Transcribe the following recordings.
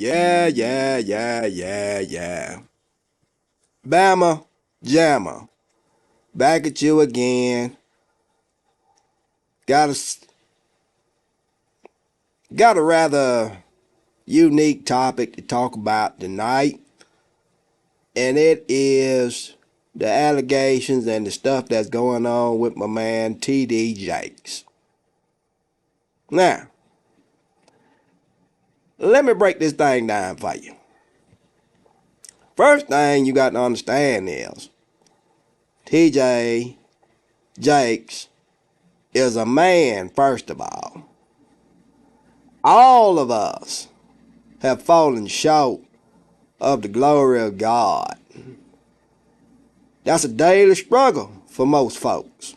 Yeah. Bama Jamma. Back at you again. Got a rather unique topic to talk about tonight. And it is the allegations and the stuff that's going on with my man T.D. Jakes. Now, let me break this thing down for you. First thing you got to understand is T.J. Jakes is a man, first of all. All of us have fallen short of the glory of God. That's a daily struggle for most folks.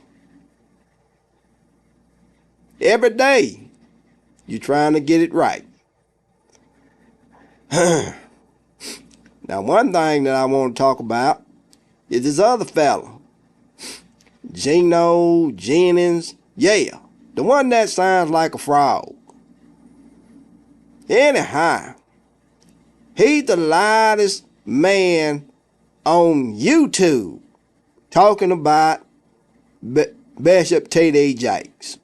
Every day, you're trying to get it right. Now, one thing that I want to talk about is this other fella, Gino Jennings. Yeah, the one that sounds like a frog. Anyhow, he's the loudest man on YouTube talking about Bishop T.D. Jakes.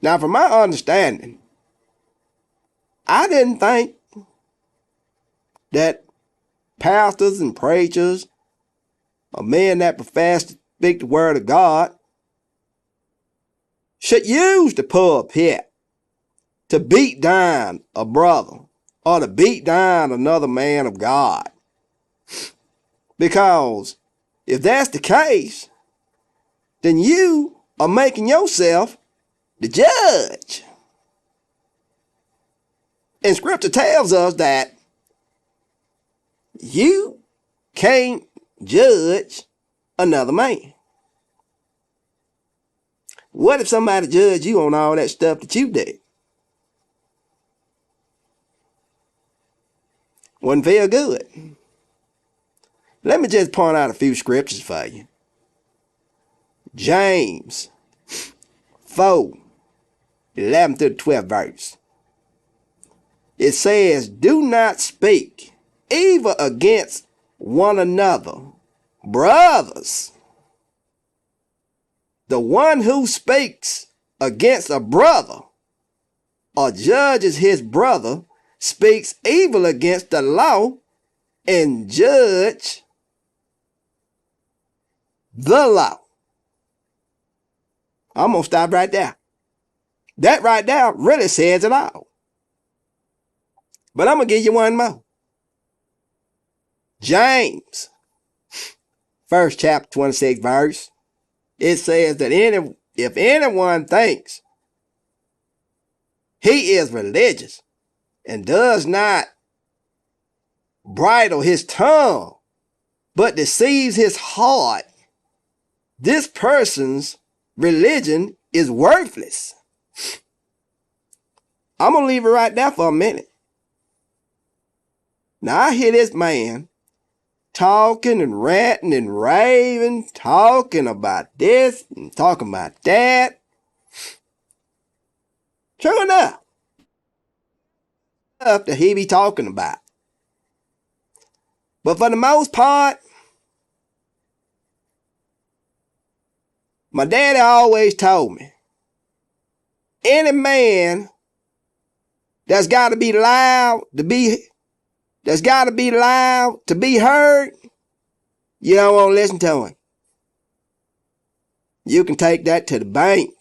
Now, from my understanding, I didn't think that pastors and preachers or men that profess to speak the word of God should use the pulpit to beat down a brother or to beat down another man of God. Because if that's the case, then you are making yourself the judge. And scripture tells us that you can't judge another man. What if somebody judged you on all that stuff that you did? Wouldn't feel good. Let me just point out a few scriptures for you. James 4:11 through the 12th verse. It says, "Do not speak evil against one another, brothers. The one who speaks against a brother or judges his brother speaks evil against the law and judge the law." I'm going to stop right there. That right there really says it all. But I'm going to give you one more. James, first chapter, 26th verse. It says that if anyone thinks he is religious and does not bridle his tongue, but deceives his heart, this person's religion is worthless. I'm going to leave it right there for a minute. Now, I hear this man talking and ranting and raving, talking about this and talking about that. True enough, stuff that he be talking about. But for the most part, my daddy always told me, any man that's got to be loud to be heard, you don't want to listen to him. You can take that to the bank.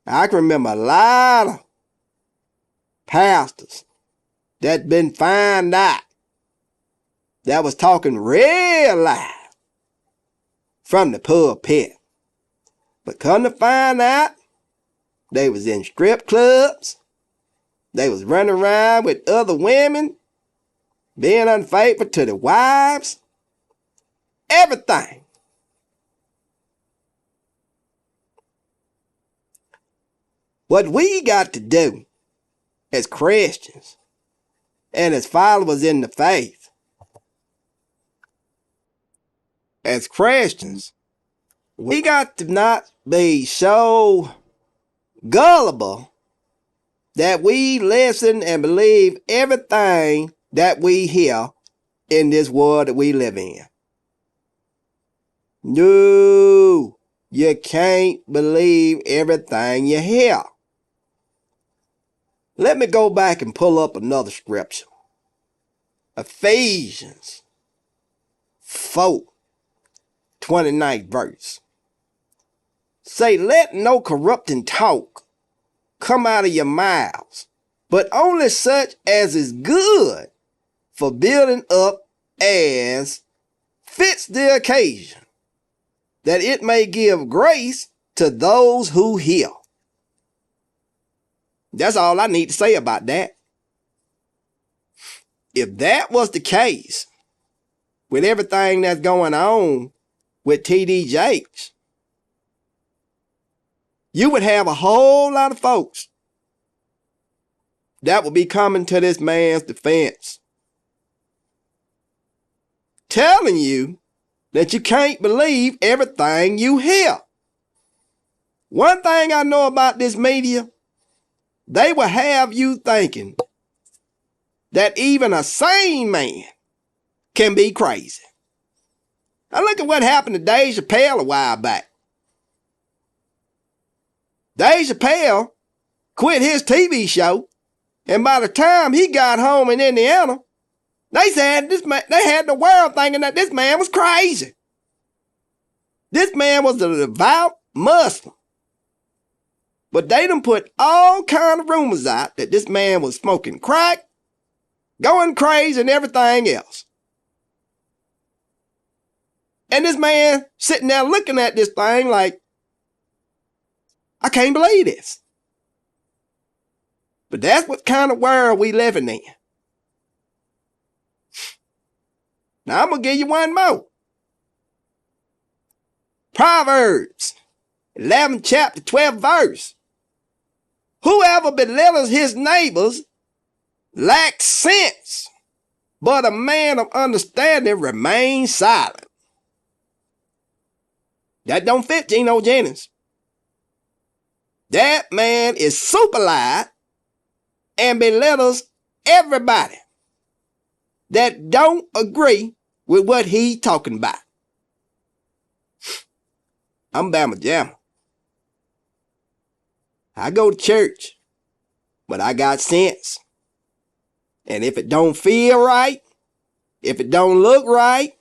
I can remember a lot of pastors that been found out that was talking real loud from the pulpit. But come to find out, they was in strip clubs. They was running around with other women, being unfaithful to their wives. Everything. What we got to do as Christians and as followers in the faith, as Christians, we got to not be so gullible that we listen and believe everything that we hear in this world that we live in. No, you can't believe everything you hear. Let me go back and pull up another scripture. Ephesians 4, 29th verse. Say, let no corrupting talk come out of your mouths, but only such as is good for building up as fits the occasion, that it may give grace to those who hear. That's all I need to say about that. If that was the case, with everything that's going on with T.D. Jakes, you would have a whole lot of folks that would be coming to this man's defense, telling you that you can't believe everything you hear. One thing I know about this media, they will have you thinking that even a sane man can be crazy. Now look at what happened to Dave Chappelle a while back. Dave Chappelle quit his TV show, and by the time he got home in Indiana, they said they had the world thinking that this man was crazy. This man was a devout Muslim. But they done put all kind of rumors out that this man was smoking crack, going crazy, and everything else. And this man sitting there looking at this thing like, I can't believe this. But that's what kind of world we living in. Now I'm going to give you one more. Proverbs 11 chapter 12 verse. Whoever belittles his neighbors lacks sense, but a man of understanding remains silent. That don't fit Gino Jennings. That man is super light and belittles everybody that don't agree with what he's talking about. I'm Bama Jamma. I go to church, but I got sense. And if it don't feel right, if it don't look right,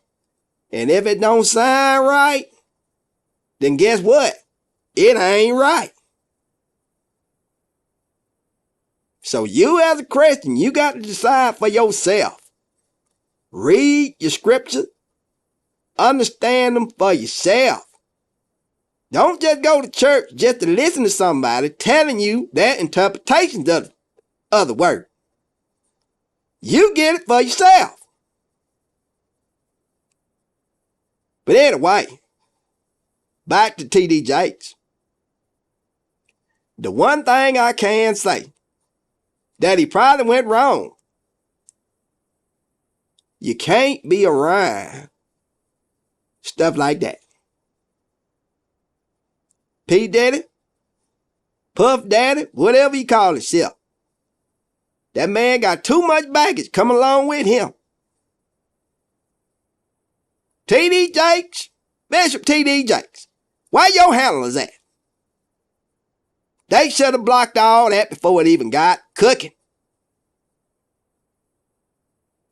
and if it don't sound right, then guess what? It ain't right. So you as a Christian, you got to decide for yourself. Read your scripture. Understand them for yourself. Don't just go to church just to listen to somebody telling you their interpretations of the word. You get it for yourself. But anyway, back to T.D. Jakes. The one thing I can say that he probably went wrong, you can't be around stuff like that. P. Daddy, Puff Daddy, whatever you call himself. That man got too much baggage coming along with him. T.D. Jakes, Bishop T.D. Jakes, where your handlers at? They should have blocked all that before it even got cooking.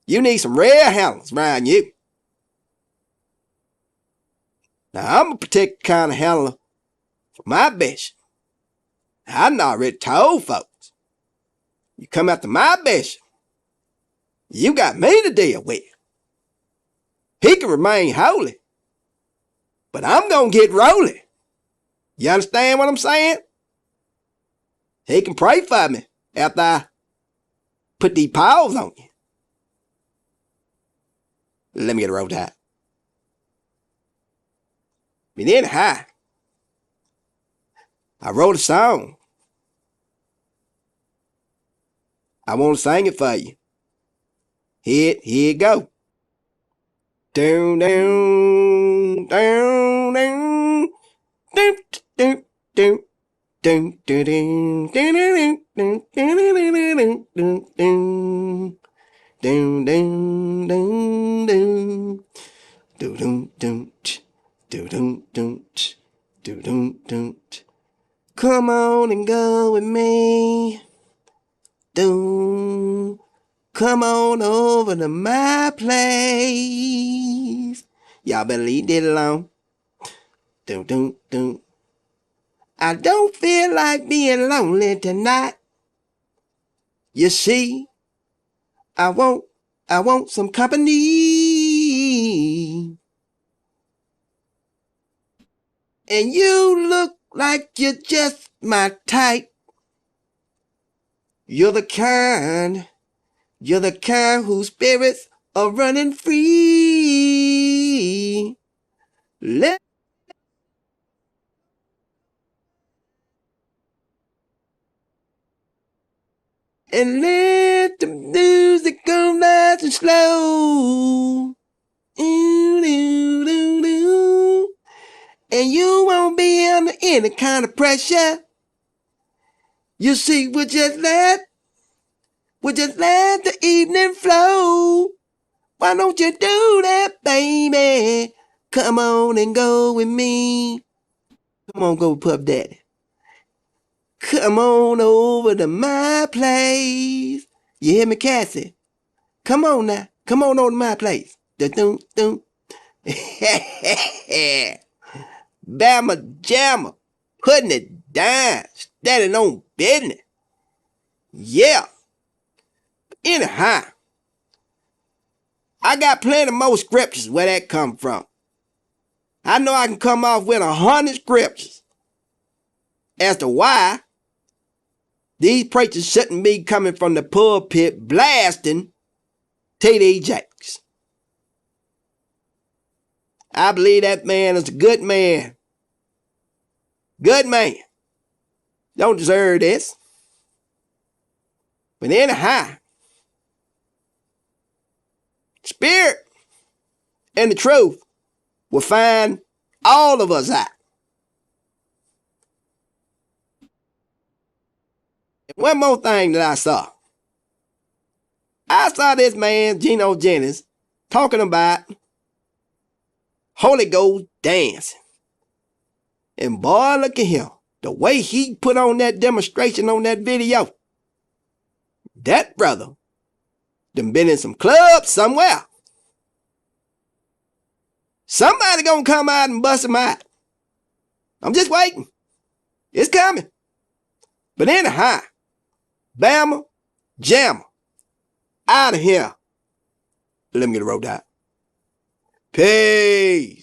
You need some real handlers around you. Now, I'm a particular kind of handler for my bishop. I done already told folks, you come after my bishop, you got me to deal with. He can remain holy, but I'm going to get rolling. You understand what I'm saying? He can pray for me after I put these paws on you. Let me get a roll tide. But anyhow, I wrote a song. I want to sing it for you. Here it go. Down, down, down, down, down, down, down, Dun, dun, dun, dun, dun, dun, dun, dun, dun, dun. Dun, dun, dun, dun. Do dun dun do dun dun do dun dun. Come on and go with me. Dun. Come on over to my place. Y'all better leave that alone. Dun dun dun. I don't feel like being lonely tonight. You see, I want some company. And you look like you're just my type. You're the kind whose spirits are running free. Let the music go nice and slow. Ooh, doo, doo, doo. And you won't be under any kind of pressure. You see, we'll just let the evening flow. Why don't you do that, baby? Come on and go with me. Come on, go Pup Daddy. Come on over to my place. You hear me, Cassie? Come on now. Come on over to my place. Dun, dun. Bama Jamma. Putting it down. Standing on business. Yeah. Anyhow, I got plenty more scriptures where that come from. I know I can come off with 100 scriptures as to why these preachers shouldn't be coming from the pulpit blasting T.D. Jakes. I believe that man is a good man. Good man. Don't deserve this. But anyhow, Spirit and the truth will find all of us out. And one more thing that I saw. I saw this man, Gino Jennings, talking about Holy Ghost dancing. And boy, look at him. The way he put on that demonstration on that video. That brother done been in some clubs somewhere. Somebody gonna come out and bust him out. I'm just waiting. It's coming. But anyhow, Bama Jamma. Out of here. Let me get a roll out. Peace.